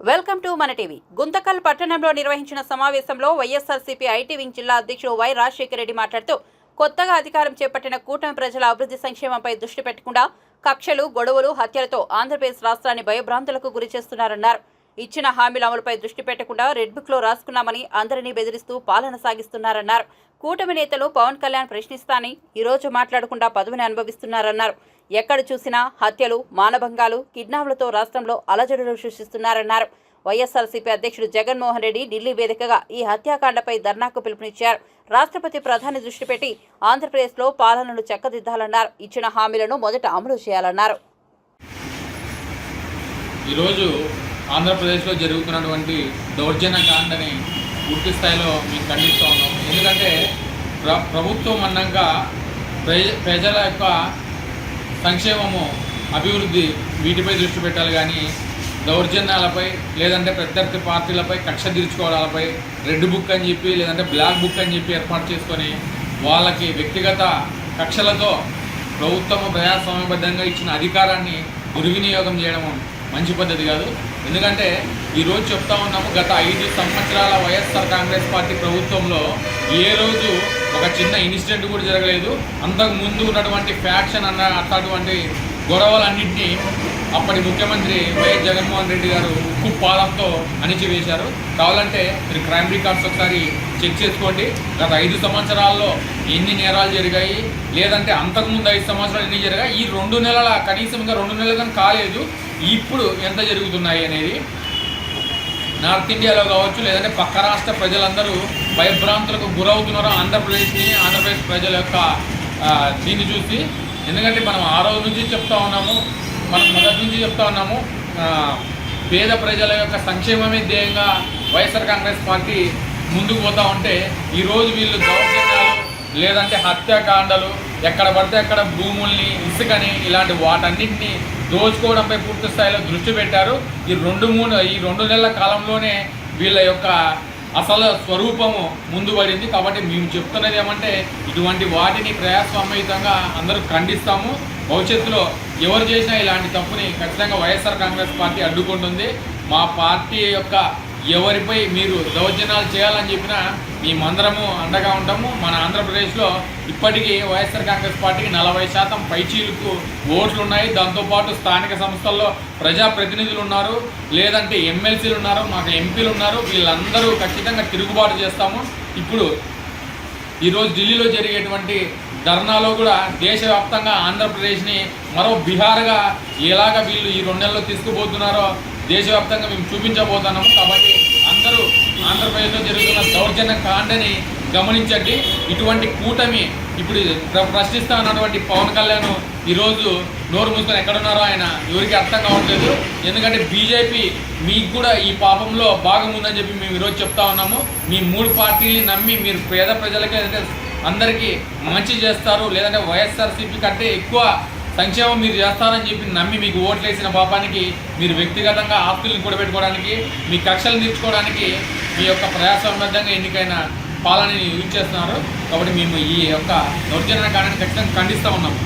Welcome to మన TV. Guntakal పట్టణంలో నిర్వహించిన సమావేశంలో వైఎస్ఆర్సీపీ ఐటీ వింగ్ జిల్లా అధ్యక్షుడు వై రాజశేఖర రెడ్డి మాట్లాడుతూ కొత్తగా అధికారం చేపట్టిన కూటమి ప్రజల అభివృద్ధి సంక్షేమంపై దృష్టి పెట్టకుండా కక్షలు, గొడవలు, హత్యలతో ఆంధ్రప్రదేశ్ రాష్ట్రాన్ని భయభ్రాంతులకు గురి చేస్తున్నారన్నారు. ఇచ్చిన హామీల అమలుపై దృష్టి పెట్టకుండా రెడ్ బుక్ లో రాసుకున్నామని అందరినీ బెదిరిస్తూ పాలన సాగిస్తున్నారన్నారు. కూటమి నేతలు పవన్ కళ్యాణ్ ప్రశ్నిస్తానని ఈ రోజు మాట్లాడకుండా పదవిని అనుభవిస్తున్నారన్నారు. ఎక్కడ చూసినా హత్యలు, మానభంగాలు, కిడ్నాప్లతో రాష్ట్రంలో అలజడులు సృష్టిస్తున్నారన్నారు. వైఎస్ఆర్సీపీ అధ్యక్షుడు జగన్మోహన్ రెడ్డి ఢిల్లీ వేదికగా ఈ హత్యాకాండపై ధర్నాకు పిలుపునిచ్చారు. రాష్ట్రపతి ప్రధాని దృష్టి పెట్టి ఆంధ్రప్రదేశ్లో పాలనను చక్కదిద్దాలన్నారు. ఇచ్చిన హామీలను మొదట అమలు చేయాలన్నారు. ఈరోజు ఆంధ్రప్రదేశ్లో జరుగుతున్నటువంటి దౌర్జన్యకాండని పూర్తి స్థాయిలో మేము ఖండిస్తూ ఉన్నాం. ఎందుకంటే ప్రభుత్వం అన్నాక ప్రజల యొక్క సంక్షేమము, అభివృద్ధి వీటిపై దృష్టి పెట్టాలి. కానీ దౌర్జన్యాలపై లేదంటే ప్రత్యర్థి పార్టీలపై కక్ష తీర్చుకోవడాలపై రెడ్ బుక్ అని చెప్పి లేదంటే బ్లాక్ బుక్ అని చెప్పి ఏర్పాటు చేసుకొని వాళ్ళకి వ్యక్తిగత కక్షలతో ప్రభుత్వం ప్రజాస్వామ్యబద్ధంగా ఇచ్చిన అధికారాన్ని దుర్వినియోగం చేయడం మంచి పద్ధతి కాదు. ఎందుకంటే ఈరోజు చెప్తా ఉన్నాము, గత 5 సంవత్సరాల వైఎస్ఆర్ కాంగ్రెస్ పార్టీ ప్రభుత్వంలో ఏ రోజు ఒక చిన్న ఇన్సిడెంట్ కూడా జరగలేదు. అంతకు ముందు ఉన్నటువంటి ఫ్యాక్షన్ అట్లాంటి గొడవలన్నింటినీ అప్పటి ముఖ్యమంత్రి వైఎస్ జగన్మోహన్ రెడ్డి గారు ఉక్కు పాదంతో అణిచివేశారు. కావాలంటే మీరు క్రైమ్ రికార్డ్స్ ఒకసారి చెక్ చేసుకోండి. గత 5 సంవత్సరాల్లో ఎన్ని నేరాలు జరిగాయి, లేదంటే అంతకుముందు 5 సంవత్సరాలు ఎన్ని జరిగాయి, ఈ 2 నెలల కనీసం ఇంకా 2 నెలలు కానీ కాలేదు, ఇప్పుడు ఎంత జరుగుతున్నాయి అనేది నార్త్ ఇండియాలో కావచ్చు లేదంటే పక్క రాష్ట్ర ప్రజలందరూ భయభ్రాంతులకు గురవుతున్నారో ఆంధ్రప్రదేశ్ ప్రజల యొక్క దీన్ని చూసి. ఎందుకంటే మనం ఆ రోజు నుంచి చెప్తా ఉన్నాము, మనం మొదటి నుంచి చెప్తా ఉన్నాము, పేద ప్రజల యొక్క సంక్షేమమే ధ్యేయంగా వైఎస్ఆర్ కాంగ్రెస్ పార్టీ ముందుకు పోతూ ఉంటే ఈరోజు వీళ్ళు దౌర్జన్యాలు లేదంటే హత్యాకాండలు, ఎక్కడ పడితే అక్కడ భూముల్ని, ఇసుకని, ఇలాంటి వాటన్నింటినీ దోచుకోవడంపై పూర్తి స్థాయిలో దృష్టి పెట్టారు. ఈ 2 నెలల కాలంలోనే వీళ్ళ యొక్క అసలు స్వరూపము ముందు పడింది. కాబట్టి మేము చెప్తున్నది ఏమంటే ఇటువంటి వాటిని ప్రజాస్వామ్యయుతంగా అందరూ ఖండిస్తాము. భవిష్యత్తులో ఎవరు చేసినా ఇలాంటి తప్పుని ఖచ్చితంగా వైఎస్ఆర్ కాంగ్రెస్ పార్టీ అడ్డుకుంటుంది. మా పార్టీ యొక్క ఎవరిపై మీరు దౌర్జన్యాలు చేయాలని చెప్పినా మేమందరము అండగా ఉంటాము. మన ఆంధ్రప్రదేశ్లో ఇప్పటికీ వైఎస్ఆర్ కాంగ్రెస్ పార్టీకి 40% పైచీలకు ఓట్లు ఉన్నాయి. దాంతోపాటు స్థానిక సంస్థల్లో ప్రజాప్రతినిధులు ఉన్నారు, లేదంటే ఎమ్మెల్సీలు ఉన్నారు, మాకు ఎంపీలు ఉన్నారు. వీళ్ళందరూ ఖచ్చితంగా తిరుగుబాటు చేస్తాము. ఇప్పుడు ఈరోజు ఢిల్లీలో జరిగేటువంటి ధర్నాలో కూడా దేశవ్యాప్తంగా ఆంధ్రప్రదేశ్ని మరో బీహార్గా ఎలాగ వీళ్ళు ఈ 2 నెలల్లో తీసుకుపోతున్నారో దేశవ్యాప్తంగా మేము చూపించబోతున్నాము. కాబట్టి అందరూ ఆంధ్రప్రదేశ్లో జరుగుతున్న దౌర్జన్య కాండని గమనించండి. ఇటువంటి కూటమి ఇప్పుడు ప్రశ్నిస్తా ఉన్నటువంటి పవన్ కళ్యాణ్ ఈరోజు నోరు మూసుకొని ఎక్కడున్నారో ఆయన ఎవరికి అర్థం కావట్లేదు. ఎందుకంటే బీజేపీ మీకు కూడా ఈ పాపంలో భాగం ఉందని చెప్పి మేము ఈరోజు చెప్తా ఉన్నాము. మీ 3 పార్టీలని నమ్మి మీరు పేద ప్రజలకి ఏదైతే అందరికీ మంచి చేస్తారు, లేదంటే వైఎస్ఆర్సీపీ కంటే ఎక్కువ సంక్షేమం మీరు చేస్తారని చెప్పి నమ్మి మీకు ఓట్లు వేసిన పాపానికి మీరు వ్యక్తిగతంగా ఆస్తులను కూడబెట్టుకోవడానికి, మీ కక్షలు తీర్చుకోవడానికి మీ యొక్క ప్రజాస్వామ్యబద్ధంగా ఎన్నికైన పాలనని యూజ్ చేస్తున్నారు. కాబట్టి మేము ఈ యొక్క దౌర్జన్య కాండని ఖచ్చితంగా ఖండిస్తూ ఉన్నాము.